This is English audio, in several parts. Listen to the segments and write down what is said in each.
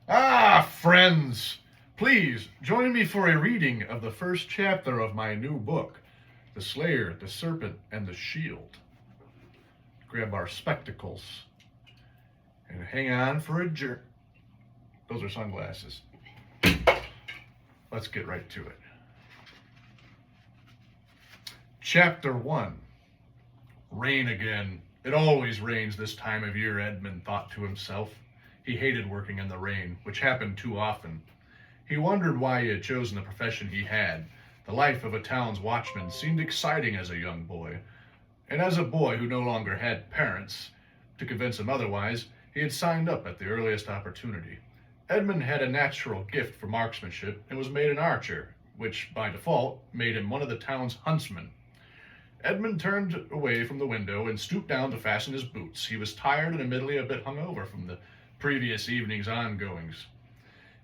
Ah, friends! Please join me for a reading of the first chapter of my new book, The Slayer, the Serpent, and the Shield. Grab our spectacles and hang on for a jerk. Those are sunglasses. Let's get right to it. Chapter 1. Rain again. It always rains this time of year, Edmund thought to himself. He hated working in the rain, which happened too often. He wondered why he had chosen the profession he had. The life of a town's watchman seemed exciting as a young boy, and as a boy who no longer had parents to convince him otherwise, he had signed up at the earliest opportunity. Edmund had a natural gift for marksmanship and was made an archer, which by default made him one of the town's huntsmen. Edmund turned away from the window and stooped down to fasten his boots. He was tired and admittedly a bit hungover from the previous evening's ongoings.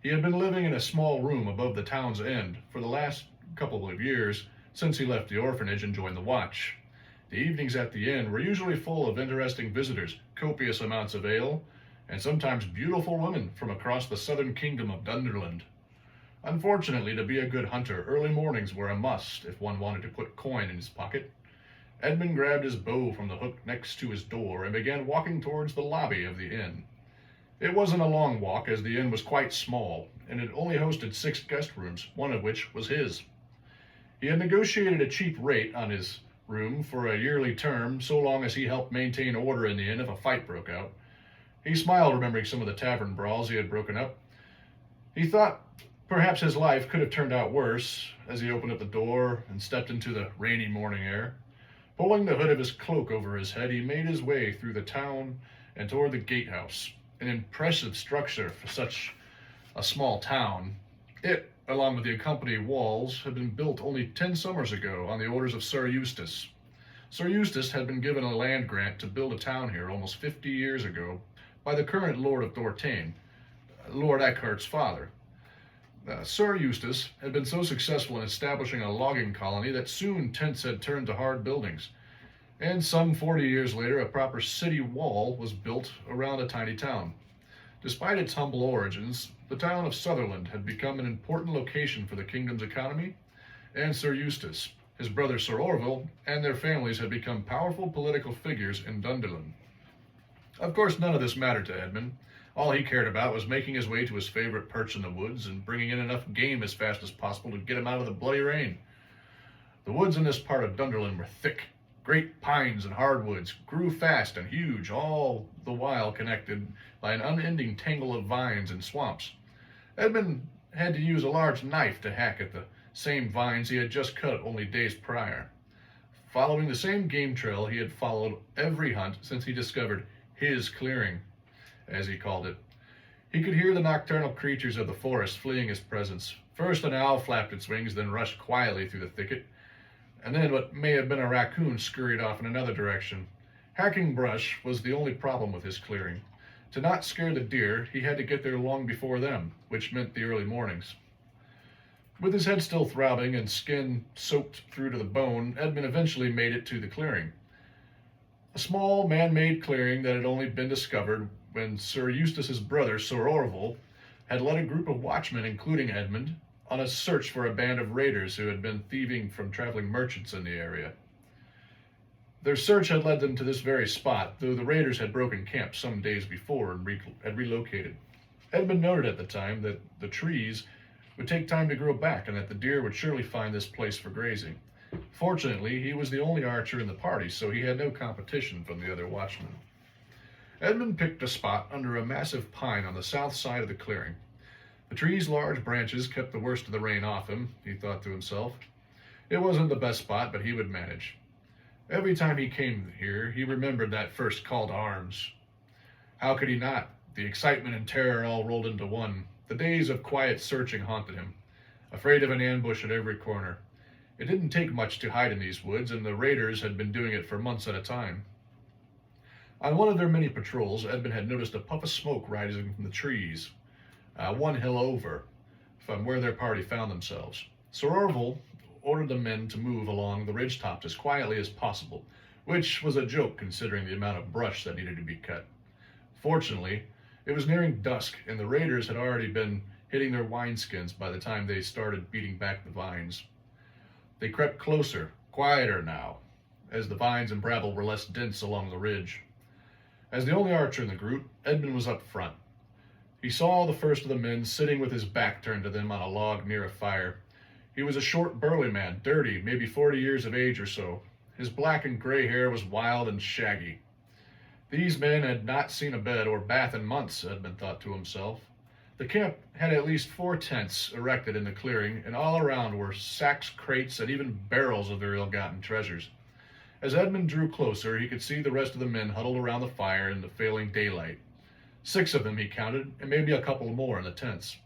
He had been living in a small room above the town's end for the last couple of years since he left the orphanage and joined the watch. The evenings at the inn were usually full of interesting visitors, copious amounts of ale, and sometimes beautiful women from across the southern kingdom of Dunderland. Unfortunately, to be a good hunter, early mornings were a must if one wanted to put coin in his pocket. Edmund grabbed his bow from the hook next to his door and began walking towards the lobby of the inn. It wasn't a long walk, as the inn was quite small, and it only hosted 6 guest rooms, one of which was his. He had negotiated a cheap rate on his room for a yearly term, so long as he helped maintain order in the inn if a fight broke out. He smiled, remembering some of the tavern brawls he had broken up. He thought perhaps his life could have turned out worse as he opened up the door and stepped into the rainy morning air. Pulling the hood of his cloak over his head, he made his way through the town and toward the gatehouse, an impressive structure for such a small town. It, along with the accompanying walls, had been built only 10 summers ago on the orders of Sir Eustace. Sir Eustace had been given a land grant to build a town here almost 50 years ago by the current Lord of Dortain, Lord Eckhart's father. Sir Eustace had been so successful in establishing a logging colony that soon tents had turned to hard buildings, and some 40 years later a proper city wall was built around a tiny town. Despite its humble origins, the town of Sutherland had become an important location for the kingdom's economy, and Sir Eustace, his brother Sir Orville, and their families had become powerful political figures in Dunderland. Of course, none of this mattered to Edmund. All he cared about was making his way to his favorite perch in the woods and bringing in enough game as fast as possible to get him out of the bloody rain. The woods in this part of Dunderland were thick. Great pines and hardwoods grew fast and huge, all the while connected by an unending tangle of vines and swamps. Edmund had to use a large knife to hack at the same vines he had just cut only days prior. Following the same game trail he had followed every hunt since he discovered his clearing, as he called it. He could hear the nocturnal creatures of the forest fleeing his presence. First an owl flapped its wings, then rushed quietly through the thicket, and then what may have been a raccoon scurried off in another direction. Hacking brush was the only problem with his clearing. To not scare the deer, he had to get there long before them, which meant the early mornings. With his head still throbbing and skin soaked through to the bone, Edmund eventually made it to the clearing. A small man-made clearing that had only been discovered when Sir Eustace's brother, Sir Orville, had led a group of watchmen, including Edmund, on a search for a band of raiders who had been thieving from traveling merchants in the area. Their search had led them to this very spot, though the raiders had broken camp some days before and had relocated. Edmund noted at the time that the trees would take time to grow back and that the deer would surely find this place for grazing. Fortunately, he was the only archer in the party, so he had no competition from the other watchmen. Edmund picked a spot under a massive pine on the south side of the clearing. The tree's large branches kept the worst of the rain off him, he thought to himself. It wasn't the best spot, but he would manage. Every time he came here, he remembered that first call to arms. How could he not? The excitement and terror all rolled into one. The days of quiet searching haunted him, afraid of an ambush at every corner. It didn't take much to hide in these woods, and the raiders had been doing it for months at a time. On one of their many patrols, Edmund had noticed a puff of smoke rising from the trees, one hill over from where their party found themselves. Sir Orville ordered the men to move along the ridgetop as quietly as possible, which was a joke considering the amount of brush that needed to be cut. Fortunately, It was nearing dusk, and the raiders had already been hitting their wineskins by the time they started beating back the vines. They crept closer, quieter now, as the vines and bramble were less dense along the ridge. As the only archer in the group, Edmund was up front. He saw the first of the men sitting with his back turned to them on a log near a fire. He was a short, burly man, dirty, maybe 40 years of age or so. His black and gray hair was wild and shaggy. These men had not seen a bed or bath in months, Edmund thought to himself. The camp had at least 4 tents erected in the clearing, and all around were sacks, crates, and even barrels of their ill-gotten treasures. As Edmund drew closer, he could see the rest of the men huddled around the fire in the failing daylight. 6 of them, he counted, and maybe a couple more in the tents.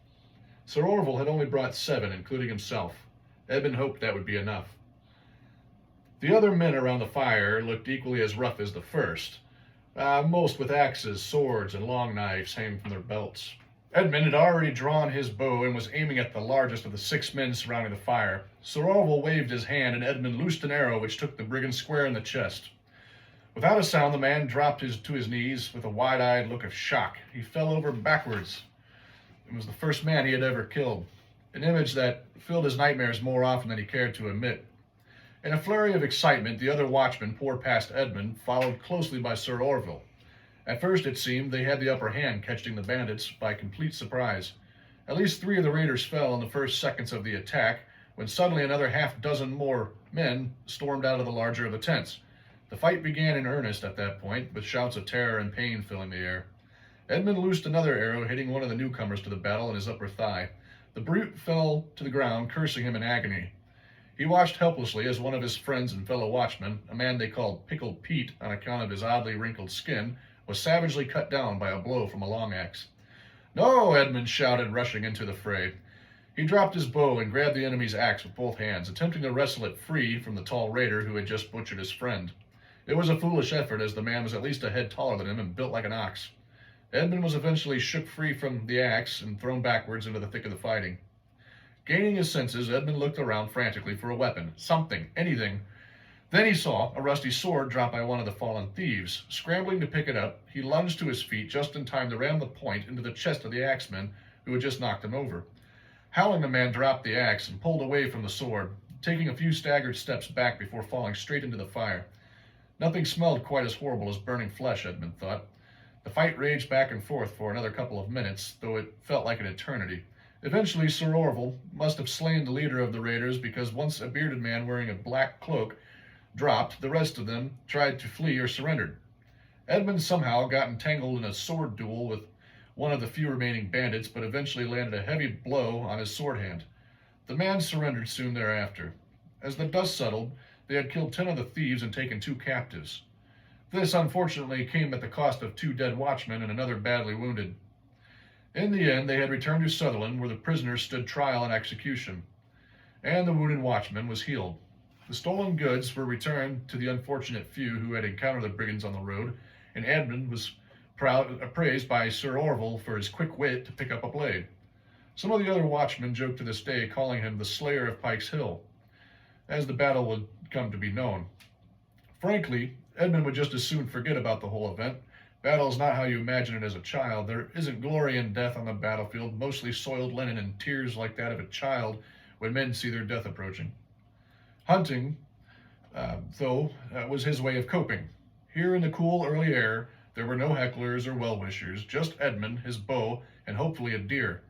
Sir Orville had only brought 7, including himself. Edmund hoped that would be enough. The other men around the fire looked equally as rough as the first, most with axes, swords, and long knives hanging from their belts. Edmund had already drawn his bow and was aiming at the largest of the 6 men surrounding the fire. Sir Orville waved his hand, and Edmund loosed an arrow which took the brigand square in the chest. Without a sound, the man dropped to his knees with a wide-eyed look of shock. He fell over backwards. It was the first man he had ever killed, an image that filled his nightmares more often than he cared to admit. In a flurry of excitement, the other watchmen poured past Edmund, followed closely by Sir Orville. At first, it seemed, they had the upper hand, catching the bandits by complete surprise. At least 3 of the raiders fell in the first seconds of the attack, when suddenly another half-dozen more men stormed out of the larger of the tents. The fight began in earnest at that point, with shouts of terror and pain filling the air. Edmund loosed another arrow, hitting one of the newcomers to the battle in his upper thigh. The brute fell to the ground, cursing him in agony. He watched helplessly as one of his friends and fellow watchmen, a man they called Pickled Pete on account of his oddly wrinkled skin, was savagely cut down by a blow from a long axe. "No!" Edmund shouted, rushing into the fray. He dropped his bow and grabbed the enemy's axe with both hands, attempting to wrestle it free from the tall raider who had just butchered his friend. It was a foolish effort, as the man was at least a head taller than him and built like an ox. Edmund was eventually shook free from the axe and thrown backwards into the thick of the fighting. Gaining his senses, Edmund looked around frantically for a weapon, something, anything. Then he saw a rusty sword dropped by one of the fallen thieves. Scrambling to pick it up, he lunged to his feet just in time to ram the point into the chest of the axeman who had just knocked him over. Howling, the man dropped the axe and pulled away from the sword, taking a few staggered steps back before falling straight into the fire. Nothing smelled quite as horrible as burning flesh, Edmund thought. The fight raged back and forth for another couple of minutes, though it felt like an eternity. Eventually, Sir Orville must have slain the leader of the raiders, because once a bearded man wearing a black cloak dropped, the rest of them tried to flee or surrendered. Edmund somehow got entangled in a sword duel with one of the few remaining bandits, but eventually landed a heavy blow on his sword hand. The man surrendered soon thereafter. As the dust settled, they had killed 10 of the thieves and taken 2 captives. This, unfortunately, came at the cost of 2 dead watchmen and another badly wounded. In the end, they had returned to Sutherland, where the prisoners stood trial and execution, and the wounded watchman was healed. The stolen goods were returned to the unfortunate few who had encountered the brigands on the road, and Edmund was praised by Sir Orville for his quick wit to pick up a blade. Some of the other watchmen joke to this day, calling him the Slayer of Pike's Hill, as the battle would come to be known. Frankly, Edmund would just as soon forget about the whole event. Battle is not how you imagine it as a child. There isn't glory in death on the battlefield, mostly soiled linen and tears like that of a child when men see their death approaching. Hunting, though, was his way of coping. Here in the cool early air, there were no hecklers or well-wishers, just Edmund, his bow, and hopefully a deer.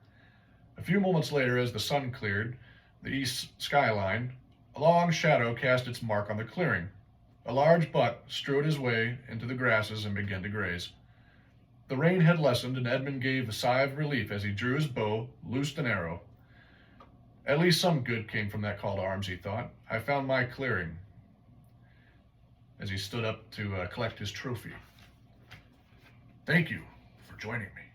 A few moments later, as the sun cleared the east skyline, a long shadow cast its mark on the clearing. A large buck strode his way into the grasses and began to graze. The rain had lessened, and Edmund gave a sigh of relief as he drew his bow, loosed an arrow. At least some good came from that call to arms, he thought. I found my clearing, as he stood up to collect his trophy. Thank you for joining me.